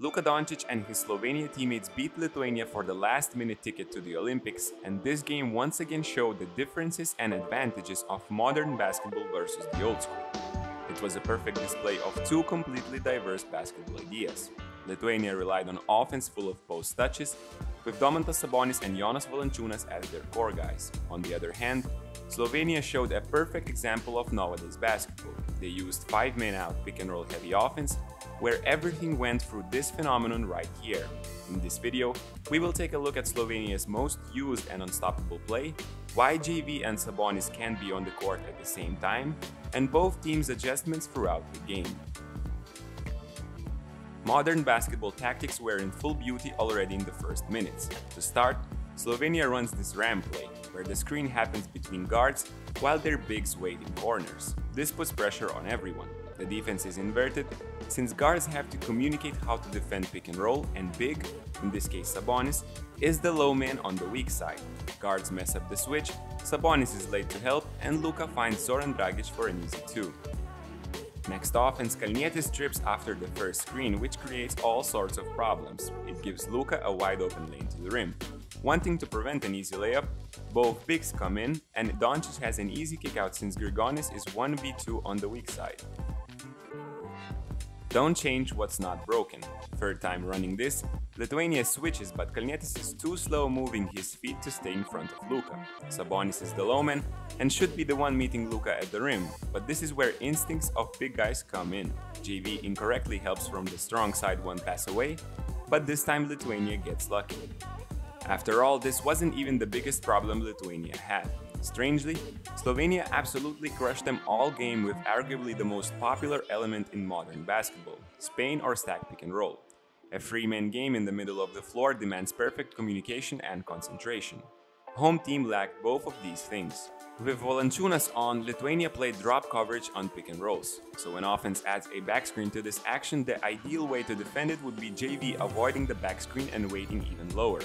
Luka Doncic and his Slovenia teammates beat Lithuania for the last-minute ticket to the Olympics, and this game once again showed the differences and advantages of modern basketball versus the old school. It was a perfect display of two completely diverse basketball ideas. Lithuania relied on offense full of post touches, with Domantas Sabonis and Jonas Valančiūnas as their core guys. On the other hand, Slovenia showed a perfect example of nowadays basketball. They used 5-man out pick-and-roll heavy offense, where everything went through this phenomenon right here. In this video, we will take a look at Slovenia's most used and unstoppable play, why JV and Sabonis can be on the court at the same time, and both teams' adjustments throughout the game. Modern basketball tactics were in full beauty already in the first minutes. To start, Slovenia runs this ramp play, where the screen happens between guards while their bigs wait in corners. This puts pressure on everyone. The defense is inverted, since guards have to communicate how to defend pick and roll, and big, in this case Sabonis, is the low man on the weak side. Guards mess up the switch, Sabonis is late to help, and Luka finds Zoran Dragic for an easy 2. Next offense, Kalnietis trips after the first screen, which creates all sorts of problems. It gives Luka a wide open lane to the rim. Wanting to prevent an easy layup, both bigs come in, and Doncic has an easy kickout since Grigonis is 1v2 on the weak side. Don't change what's not broken. Third time running this, Lithuania switches, but Kalnietis is too slow moving his feet to stay in front of Luka. Sabonis is the low man and should be the one meeting Luka at the rim, but this is where instincts of big guys come in. JV incorrectly helps from the strong side one pass away, but this time Lithuania gets lucky. After all, this wasn't even the biggest problem Lithuania had. Strangely, Slovenia absolutely crushed them all game with arguably the most popular element in modern basketball, Spain or stack pick and roll. A 3-man game in the middle of the floor demands perfect communication and concentration. Home team lacked both of these things. With Valančiūnas on, Lithuania played drop coverage on pick and rolls. So when offense adds a backscreen to this action, the ideal way to defend it would be JV avoiding the backscreen and waiting even lower.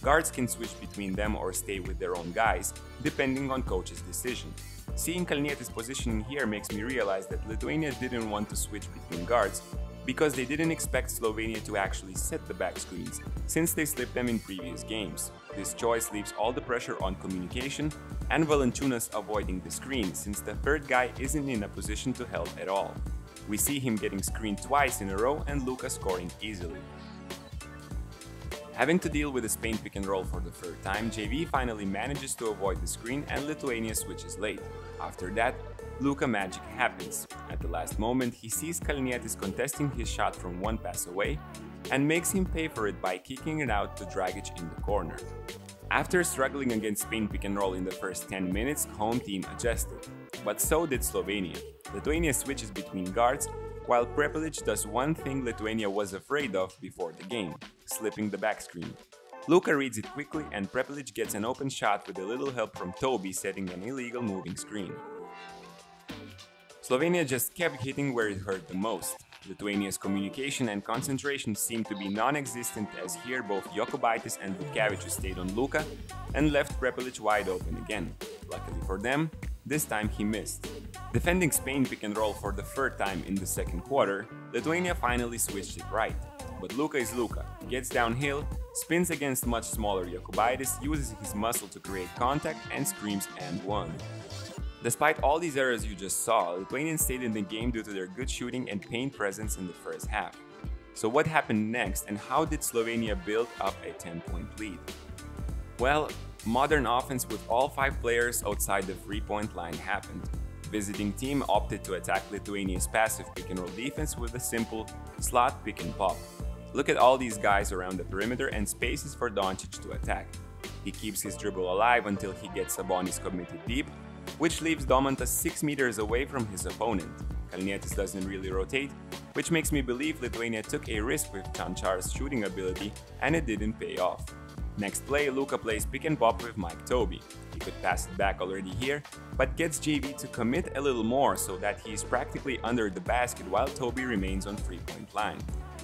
Guards can switch between them or stay with their own guys, depending on coach's decision. Seeing Kalnietis' positioning here makes me realize that Lithuania didn't want to switch between guards because they didn't expect Slovenia to actually set the back screens, since they slipped them in previous games. This choice leaves all the pressure on communication and Valančiūnas avoiding the screen, since the third guy isn't in a position to help at all. We see him getting screened twice in a row and Luka scoring easily. Having to deal with the Spain pick and roll for the third time, JV finally manages to avoid the screen and Lithuania switches late. After that, Luka magic happens. At the last moment, he sees Kalnietis contesting his shot from one pass away and makes him pay for it by kicking it out to Dragic in the corner. After struggling against Spain pick and roll in the first 10 minutes, home team adjusted. But so did Slovenia. Lithuania switches between guards, while Prepelic does one thing Lithuania was afraid of before the game, slipping the backscreen. Luka reads it quickly and Prepelic gets an open shot with a little help from Toby setting an illegal moving screen. Slovenia just kept hitting where it hurt the most. Lithuania's communication and concentration seemed to be non-existent, as here both Jokubaitis and Butkevičius stayed on Luka and left Prepelic wide open again. Luckily for them, this time he missed. Defending Spain pick and roll for the third time in the second quarter, Lithuania finally switched it right. But Luka is Luka, gets downhill, spins against much smaller Jokubaitis, uses his muscle to create contact and screams and one. Despite all these errors you just saw, Lithuanians stayed in the game due to their good shooting and paint presence in the first half. So what happened next, and how did Slovenia build up a 10-point lead? Well, modern offense with all 5 players outside the 3-point line happened. Visiting team opted to attack Lithuania's passive pick and roll defense with a simple slot pick and pop. Look at all these guys around the perimeter and spaces for Doncic to attack. He keeps his dribble alive until he gets Sabonis committed deep, which leaves Domantas 6 meters away from his opponent. Kalnietis doesn't really rotate, which makes me believe Lithuania took a risk with Tanchar's shooting ability and it didn't pay off. Next play, Luka plays pick and pop with Mike Toby. He could pass it back already here, but gets JV to commit a little more so that he is practically under the basket while Toby remains on 3-point line.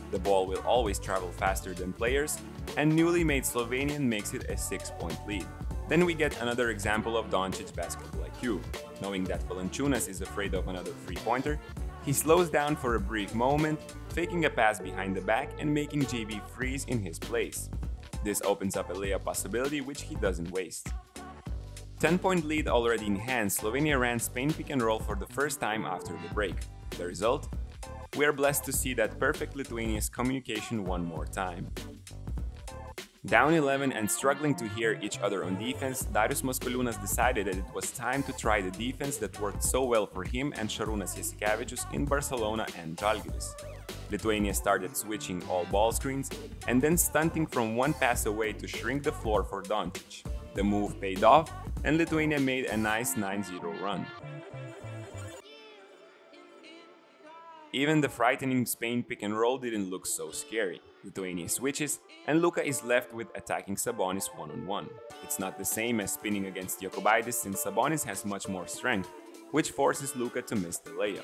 The ball will always travel faster than players, and newly made Slovenian makes it a 6-point lead. Then we get another example of Doncic's basketball IQ. Knowing that Valančiūnas is afraid of another 3-pointer, he slows down for a brief moment faking a pass behind the back and making JV freeze in his place. This opens up a layup possibility which he doesn't waste. 10-point lead already in hand, Slovenia ran Spain pick and roll for the first time after the break. The result? We are blessed to see that perfect Lithuania's communication one more time. Down 11 and struggling to hear each other on defense, Darius Maskoliūnas decided that it was time to try the defense that worked so well for him and Šarūnas Jasikevičius in Barcelona and Žalgiris. Lithuania started switching all ball screens and then stunting from one pass away to shrink the floor for Doncic. The move paid off and Lithuania made a nice 9-0 run. Even the frightening Spain pick and roll didn't look so scary. Lithuania switches, and Luka is left with attacking Sabonis one-on-one. It's not the same as spinning against Jokubaitis since Sabonis has much more strength, which forces Luka to miss the layup.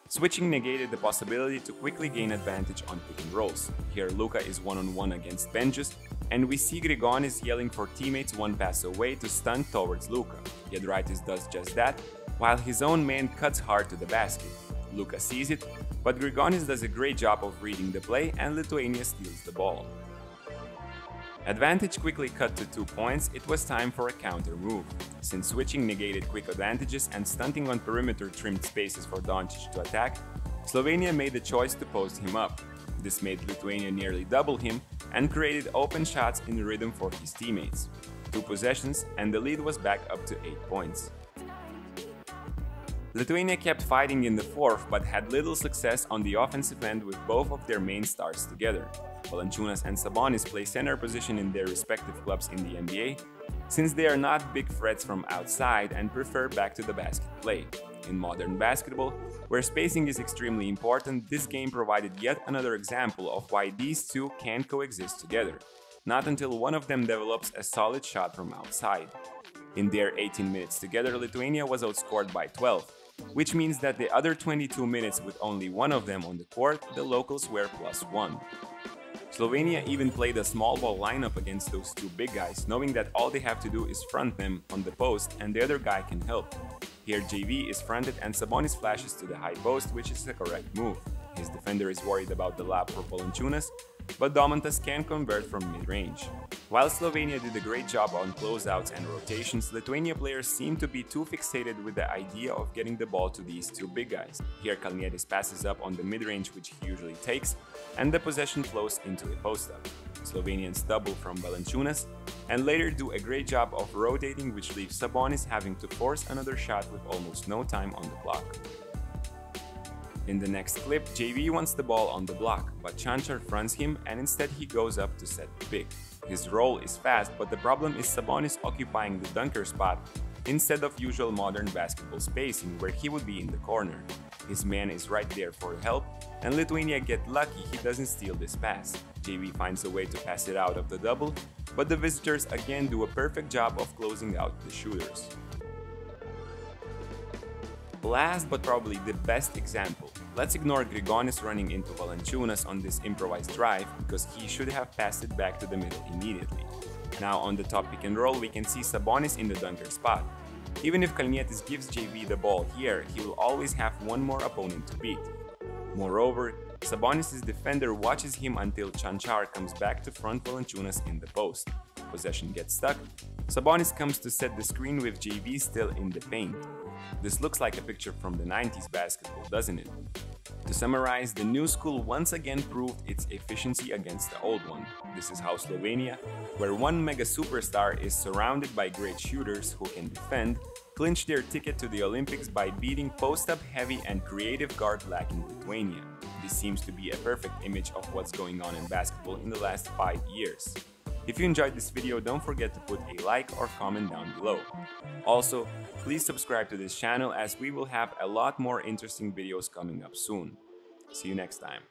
Switching negated the possibility to quickly gain advantage on pick and rolls. Here Luka is one-on-one against Benjus, and we see Grigonis yelling for teammates one pass away to stunt towards Luka. Giedraitis does just that, while his own man cuts hard to the basket. Luka sees it, but Grigonis does a great job of reading the play and Lithuania steals the ball. Advantage quickly cut to 2 points, it was time for a counter move. Since switching negated quick advantages and stunting on perimeter trimmed spaces for Doncic to attack, Slovenia made the choice to post him up. This made Lithuania nearly double him and created open shots in rhythm for his teammates. 2 possessions and the lead was back up to 8 points. Lithuania kept fighting in the fourth but had little success on the offensive end with both of their main stars together. Valančiūnas and Sabonis play center position in their respective clubs in the NBA, since they are not big threats from outside and prefer back to the basket play. In modern basketball, where spacing is extremely important, this game provided yet another example of why these two can't coexist together, not until one of them develops a solid shot from outside. In their 18 minutes together, Lithuania was outscored by 12, which means that the other 22 minutes with only one of them on the court, the locals were +1. Slovenia even played a small ball lineup against those two big guys, knowing that all they have to do is front them on the post and the other guy can help. Here JV is fronted and Sabonis flashes to the high post, which is the correct move. His defender is worried about the lob for Valančiūnas, but Domantas can convert from mid-range. While Slovenia did a great job on closeouts and rotations, Lithuania players seem to be too fixated with the idea of getting the ball to these two big guys. Here Kalnietis passes up on the mid-range, which he usually takes, and the possession flows into a post-up. Slovenians double from Valančiūnas and later do a great job of rotating, which leaves Sabonis having to force another shot with almost no time on the clock. In the next clip, JV wants the ball on the block, but Cancar fronts him and instead he goes up to set the pick. His roll is fast, but the problem is Sabonis occupying the dunker spot instead of usual modern basketball spacing where he would be in the corner. His man is right there for help, and Lithuania get lucky he doesn't steal this pass. JV finds a way to pass it out of the double, but the visitors again do a perfect job of closing out the shooters. Last but probably the best example. Let's ignore Grigonis running into Valančiūnas on this improvised drive because he should have passed it back to the middle immediately. Now on the top pick and roll we can see Sabonis in the dunker spot. Even if Kalnietis gives JV the ball here, he will always have one more opponent to beat. Moreover, Sabonis' defender watches him until Cancar comes back to front Valančiūnas in the post. Possession gets stuck. Sabonis comes to set the screen with JV still in the paint. This looks like a picture from the 90s basketball, doesn't it? To summarize, the new school once again proved its efficiency against the old one. This is how Slovenia, where one mega superstar is surrounded by great shooters who can defend, clinched their ticket to the Olympics by beating post-up heavy and creative guard lacking Lithuania. This seems to be a perfect image of what's going on in basketball in the last 5 years. If you enjoyed this video, don't forget to put a like or comment down below. Also, please subscribe to this channel as we will have a lot more interesting videos coming up soon. See you next time.